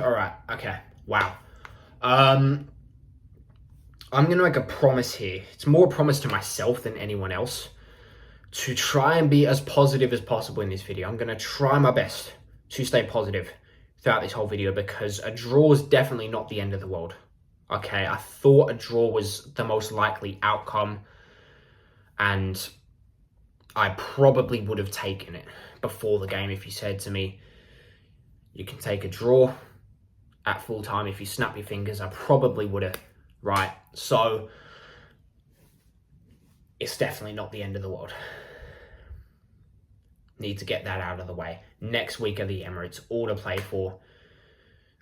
All right. Okay. Wow. I'm going to make a promise here. It's more a promise to myself than anyone else to try and be as positive as possible in this video. I'm going to try my best to stay positive throughout this whole video because a draw is definitely not the end of the world. Okay, I thought a draw was the most likely outcome and I probably would have taken it before the game if you said to me, you can take a draw at full time if you snap your fingers. I probably would have, right? So it's definitely not the end of the world. Need to get that out of the way. Next week are the Emirates, all to play for.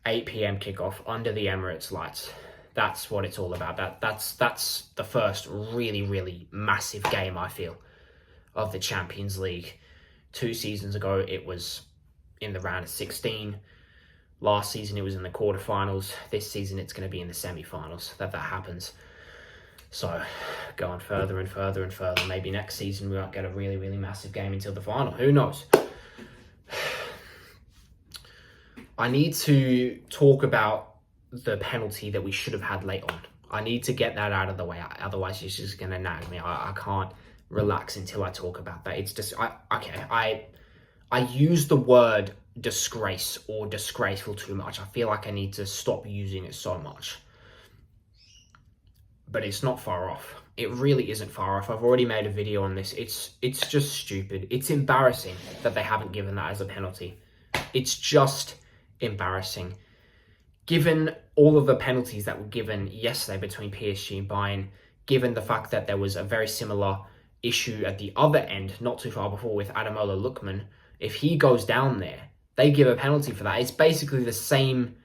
8 p.m. kickoff under the Emirates lights. That's what it's all about. That's the first really, really massive game, I feel, of the Champions League. 2 seasons ago, it was in the round of 16. Last season, it was in the quarterfinals. This season, it's going to be in the semi-finals that happens. So, going further and further and further. Maybe next season, we might get a really, really massive game until the final. Who knows? I need to talk about the penalty that we should have had late on. I need to get that out of the way. Otherwise, it's just going to nag me. I can't relax until I talk about that. It's just, I use the word disgrace or disgraceful too much. I feel like I need to stop using it so much. But it's not far off. It really isn't far off. I've already made a video on this. It's just stupid. It's embarrassing that they haven't given that as a penalty. It's just embarrassing. Given all of the penalties that were given yesterday between PSG and Bayern, given the fact that there was a very similar issue at the other end, not too far before with Ademola Lookman, if he goes down there, they give a penalty for that. It's basically the same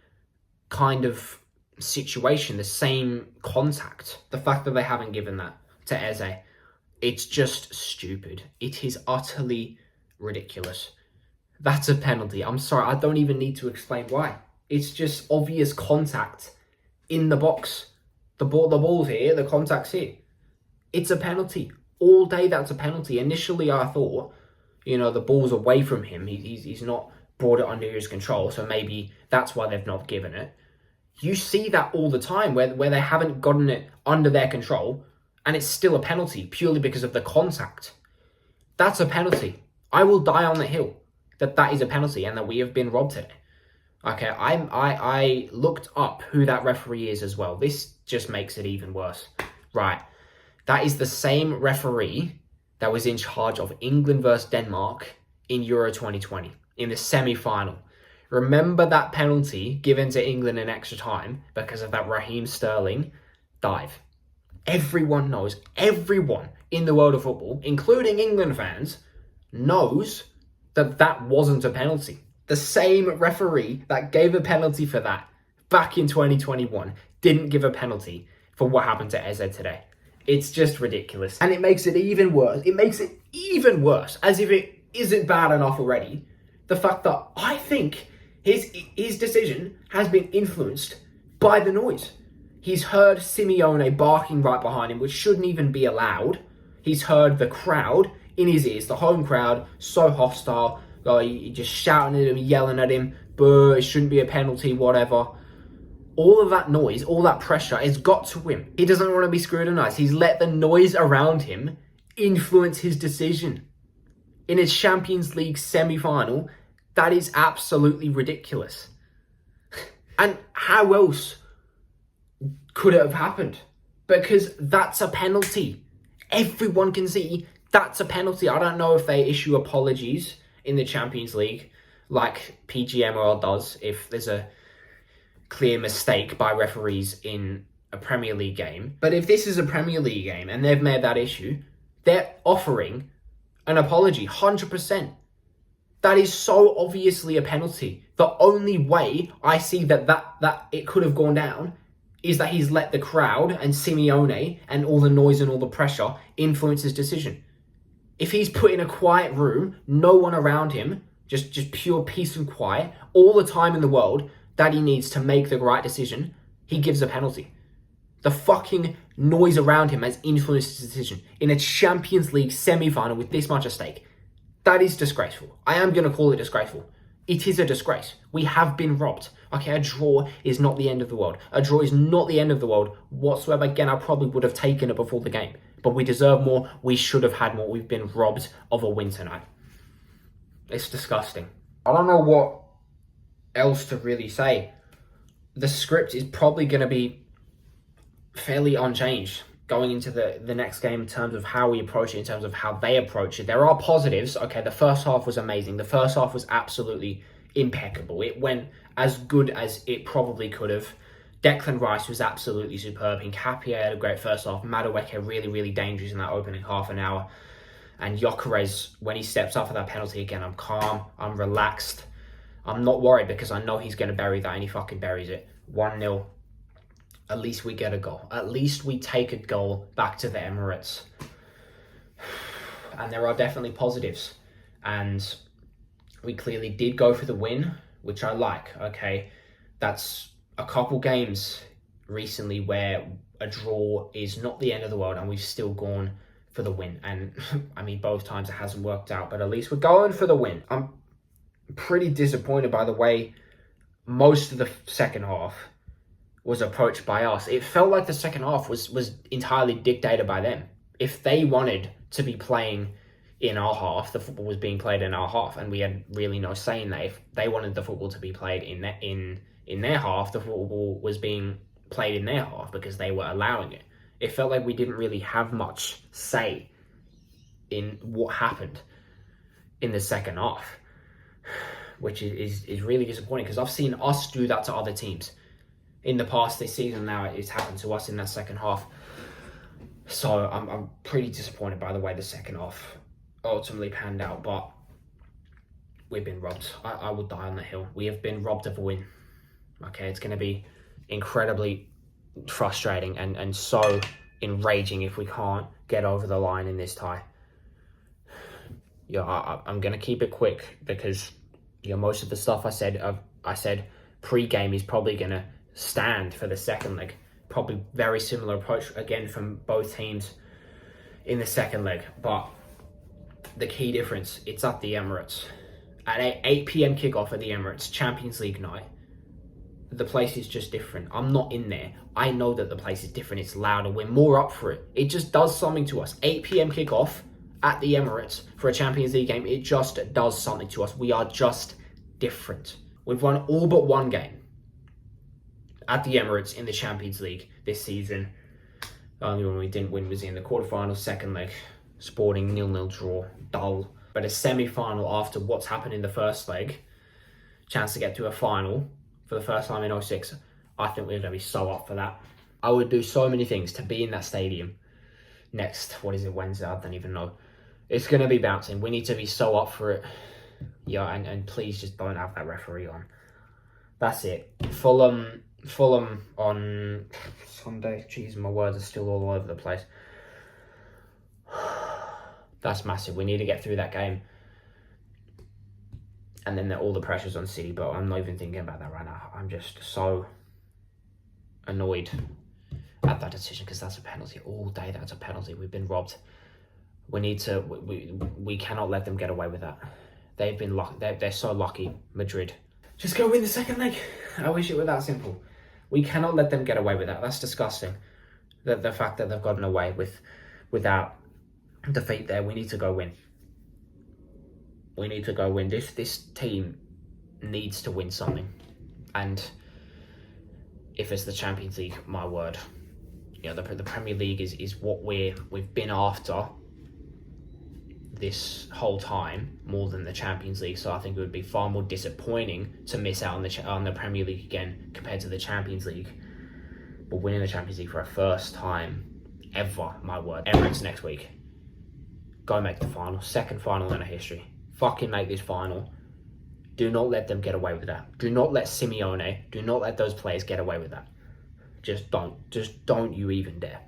kind of situation, the same contact. The fact that they haven't given that to Eze, it's just stupid. It is utterly ridiculous. That's a penalty. I'm sorry, I don't even need to explain why. It's just obvious contact in the box. The ball's here, the contact's here. It's a penalty. All day, that's a penalty. Initially, I thought, the ball's away from him. He's not brought it under his control, so maybe that's why they've not given it. You see that all the time where they haven't gotten it under their control and it's still a penalty purely because of the contact. That's a penalty. I will die on the hill that is a penalty and that we have been robbed today. Okay, I looked up who that referee is as well. This just makes it even worse. Right, that is the same referee that was in charge of England versus Denmark in Euro 2020 in the semi-final. Remember that penalty given to England in extra time because of that Raheem Sterling dive. Everyone knows, everyone in the world of football, including England fans, knows that wasn't a penalty. The same referee that gave a penalty for that back in 2021 didn't give a penalty for what happened to Eze today. It's just ridiculous. And it makes it even worse. It makes it even worse, as if it isn't bad enough already. The fact that I think his decision has been influenced by the noise. He's heard Simeone barking right behind him, which shouldn't even be allowed. He's heard the crowd in his ears, the home crowd, so hostile, just shouting at him, yelling at him, boo, it shouldn't be a penalty, whatever. All of that noise, all that pressure has got to him. He doesn't want to be scrutinized. He's let the noise around him influence his decision. In his Champions League semi-final, that is absolutely ridiculous. And how else could it have happened? Because that's a penalty. Everyone can see that's a penalty. I don't know if they issue apologies in the Champions League like PGMOL does if there's a clear mistake by referees in a Premier League game. But if this is a Premier League game and they've made that issue, they're offering an apology, 100%. That is so obviously a penalty. The only way I see that it could have gone down is that he's let the crowd and Simeone and all the noise and all the pressure influence his decision. If he's put in a quiet room, no one around him, just pure peace and quiet, all the time in the world that he needs to make the right decision, he gives a penalty. The fucking noise around him has influenced his decision in a Champions League semi-final with this much at stake. That is disgraceful. I am going to call it disgraceful. It is a disgrace. We have been robbed. Okay, a draw is not the end of the world. A draw is not the end of the world whatsoever. Again, I probably would have taken it before the game. But we deserve more. We should have had more. We've been robbed of a win tonight. It's disgusting. I don't know what else to really say. The script is probably going to be fairly unchanged going into the next game in terms of how we approach it, in terms of how they approach it. There are positives. Okay, the first half was amazing. The first half was absolutely impeccable. It went as good as it probably could have. Declan Rice was absolutely superb. Nkapia had a great first half. Madueke really, really dangerous in that opening half an hour. And Gyökeres, when he steps up for that penalty again, I'm calm, I'm relaxed. I'm not worried because I know he's going to bury that, and he fucking buries it. 1-0. At least we get a goal. At least we take a goal back to the Emirates. And there are definitely positives. And we clearly did go for the win, which I like. Okay, that's a couple games recently where a draw is not the end of the world and we've still gone for the win. And I mean, both times it hasn't worked out, but at least we're going for the win. I'm pretty disappointed by the way most of the second half was approached by us. It felt like the second half was entirely dictated by them. If they wanted to be playing in our half, the football was being played in our half, and we had really no say in that. If they wanted the football to be played in their half, the football was being played in their half because they were allowing it. It felt like we didn't really have much say in what happened in the second half, which is really disappointing because I've seen us do that to other teams in the past this season. Now it's happened to us in that second half. So I'm pretty disappointed by the way the second half ultimately panned out, but we've been robbed. I will die on the hill. We have been robbed of a win. Okay, it's going to be incredibly frustrating and so enraging if we can't get over the line in this tie. Yeah, I'm going to keep it quick because most of the stuff I said pre-game is probably going to stand for the second leg. Probably very similar approach again from both teams in the second leg, but the key difference, it's at the Emirates at 8 p.m. kickoff at the Emirates, Champions League night. The place is just different. I'm not in there. I know that the place is different. It's louder. We're more up for it. It just does something to us. 8 p.m. kickoff at the Emirates for a Champions League game. It just does something to us. We are just different. We've won all but one game at the Emirates in the Champions League this season. The only one we didn't win was in the quarterfinals, second leg. Sporting 0-0 draw, dull. But a semi-final after what's happened in the first leg, chance to get to a final for the first time in 06, I think we're going to be so up for that. I would do so many things to be in that stadium next, Wednesday? I don't even know. It's going to be bouncing. We need to be so up for it. Yeah, and please just don't have that referee on. That's it. Fulham on Sunday. Jeez, my words are still all over the place. That's massive. We need to get through that game. And then all the pressure's on City, but I'm not even thinking about that right now. I'm just so annoyed at that decision because that's a penalty. All day that's a penalty. We've been robbed. We need to, we cannot let them get away with that. They've been lucky. They're so lucky, Madrid. Just go win the second leg. I wish it were that simple. We cannot let them get away with that. That's disgusting. The fact that they've gotten away without defeat there. We need to go win. We need to go win. This team needs to win something. And if it's the Champions League, my word. The Premier League is what we've been after this whole time more than the Champions League. So I think it would be far more disappointing to miss out on the Premier League again compared to the Champions League. But winning the Champions League for a first time ever, my word. Emirates next week. Go make the final. Second final in our history. Fucking make this final. Do not let them get away with that. Do not let Simeone, do not let those players get away with that. Just don't you even dare.